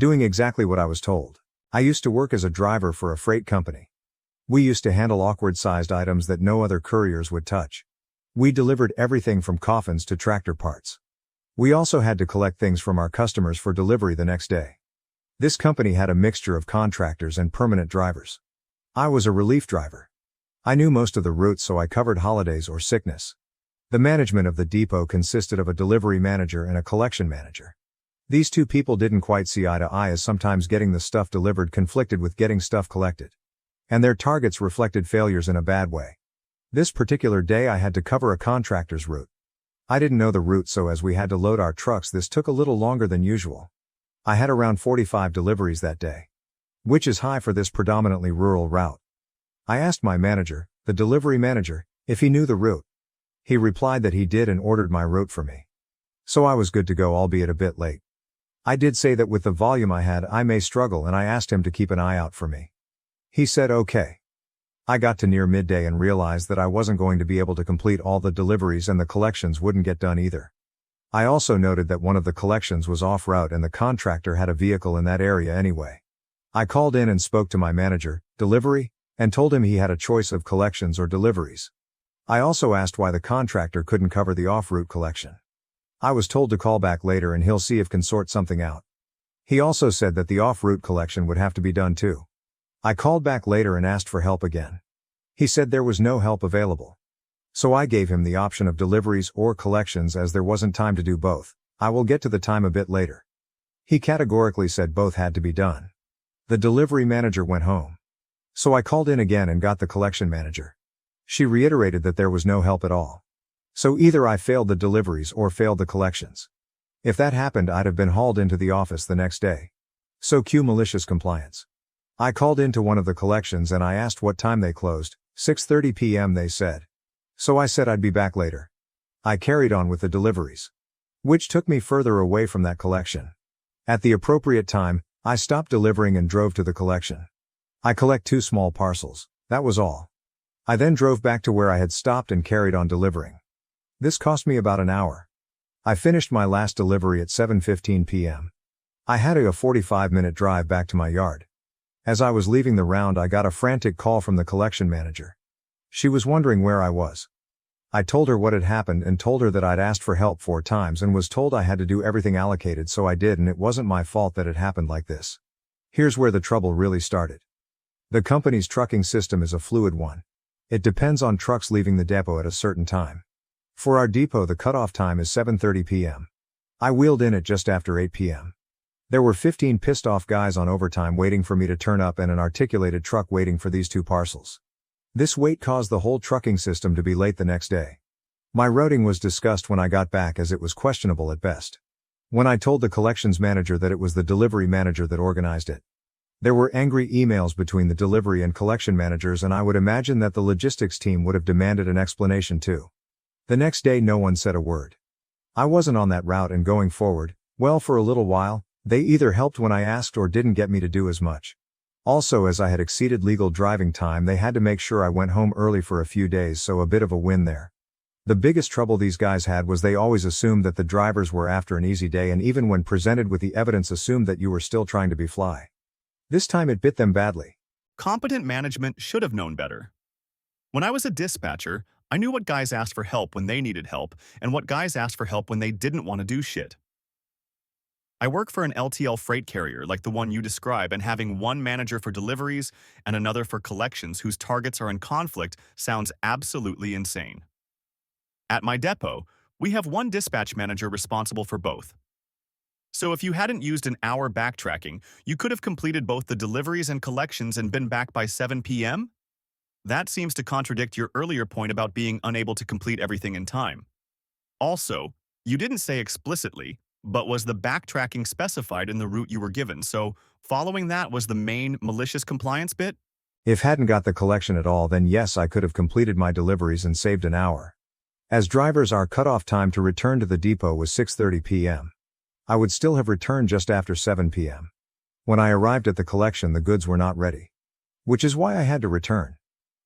doing exactly what I was told. I used to work as a driver for a freight company. We used to handle awkward-sized items that no other couriers would touch. We delivered everything from coffins to tractor parts. We also had to collect things from our customers for delivery the next day. This company had a mixture of contractors and permanent drivers. I was a relief driver. I knew most of the routes, so I covered holidays or sickness. The management of the depot consisted of a delivery manager and a collection manager. These two people didn't quite see eye to eye, as sometimes getting the stuff delivered conflicted with getting stuff collected. And their targets reflected failures in a bad way. This particular day I had to cover a contractor's route. I didn't know the route, so as we had to load our trucks, this took a little longer than usual. I had around 45 deliveries that day, which is high for this predominantly rural route. I asked my manager, the delivery manager, if he knew the route. He replied that he did and ordered my route for me. So I was good to go, albeit a bit late. I did say that with the volume I had, I may struggle, and I asked him to keep an eye out for me. He said okay. I got to near midday and realized that I wasn't going to be able to complete all the deliveries, and the collections wouldn't get done either. I also noted that one of the collections was off route and the contractor had a vehicle in that area anyway. I called in and spoke to my manager, delivery, and told him he had a choice of collections or deliveries. I also asked why the contractor couldn't cover the off-route collection. I was told to call back later and he'll see if can sort something out. He also said that the off-route collection would have to be done too. I called back later and asked for help again. He said there was no help available. So I gave him the option of deliveries or collections, as there wasn't time to do both. I will get to the time a bit later. He categorically said both had to be done. The delivery manager went home. So I called in again and got the collection manager. She reiterated that there was no help at all. So either I failed the deliveries or failed the collections. If that happened, I'd have been hauled into the office the next day. So cue malicious compliance. I called into one of the collections and I asked what time they closed. 6:30 p.m. they said. So I said I'd be back later. I carried on with the deliveries, which took me further away from that collection. At the appropriate time, I stopped delivering and drove to the collection. I collect 2 small parcels, that was all. I then drove back to where I had stopped and carried on delivering. This cost me about an hour. I finished my last delivery at 7:15 p.m. I had a 45-minute drive back to my yard. As I was leaving the round, I got a frantic call from the collection manager. She was wondering where I was. I told her what had happened and told her that I'd asked for help 4 times and was told I had to do everything allocated, so I did, and it wasn't my fault that it happened like this. Here's where the trouble really started. The company's trucking system is a fluid one. It depends on trucks leaving the depot at a certain time. For our depot, the cutoff time is 7:30 p.m. I wheeled in at just after 8 p.m. There were 15 pissed off guys on overtime waiting for me to turn up and an articulated truck waiting for these 2 parcels. This wait caused the whole trucking system to be late the next day. My routing was discussed when I got back, as it was questionable at best. When I told the collections manager that it was the delivery manager that organized it, there were angry emails between the delivery and collection managers, and I would imagine that the logistics team would have demanded an explanation too. The next day no one said a word. I wasn't on that route, and going forward, well, for a little while, they either helped when I asked or didn't get me to do as much. Also, as I had exceeded legal driving time, they had to make sure I went home early for a few days, so a bit of a win there. The biggest trouble these guys had was they always assumed that the drivers were after an easy day, and even when presented with the evidence assumed that you were still trying to be fly. This time it bit them badly. Competent management should have known better. When I was a dispatcher, I knew what guys asked for help when they needed help and what guys asked for help when they didn't want to do shit. I work for an LTL freight carrier like the one you describe, and having one manager for deliveries and another for collections whose targets are in conflict sounds absolutely insane. At my depot, we have one dispatch manager responsible for both. So if you hadn't used an hour backtracking, you could have completed both the deliveries and collections and been back by 7 p.m.? That seems to contradict your earlier point about being unable to complete everything in time. Also, you didn't say explicitly, but was the backtracking specified in the route you were given, so following that was the main malicious compliance bit? If hadn't got the collection at all, then yes, I could have completed my deliveries and saved an hour. As drivers, our cutoff time to return to the depot was 6:30 p.m. I would still have returned just after 7 p.m. When I arrived at the collection, the goods were not ready, which is why I had to return.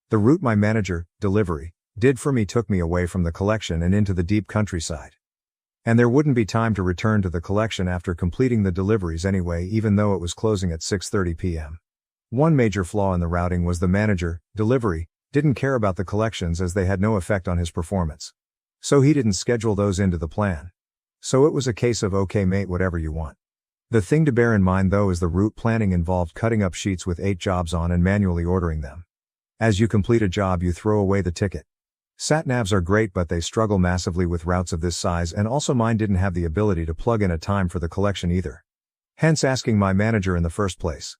The route my manager, delivery, did for me took me away from the collection and into the deep countryside. And there wouldn't be time to return to the collection after completing the deliveries anyway, even though it was closing at 6:30 p.m. One major flaw in the routing was the manager, delivery, didn't care about the collections as they had no effect on his performance. So he didn't schedule those into the plan. So it was a case of okay mate, whatever you want. The thing to bear in mind though is the route planning involved cutting up sheets with 8 jobs on and manually ordering them. As you complete a job you throw away the ticket. Sat-navs are great but they struggle massively with routes of this size, and also mine didn't have the ability to plug in a time for the collection either. Hence asking my manager in the first place.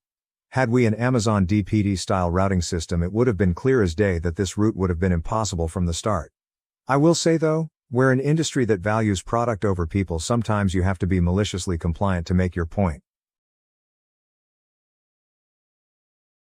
Had we an Amazon DPD style routing system it would have been clear as day that this route would have been impossible from the start. I will say though, we're an industry that values product over people, sometimes you have to be maliciously compliant to make your point.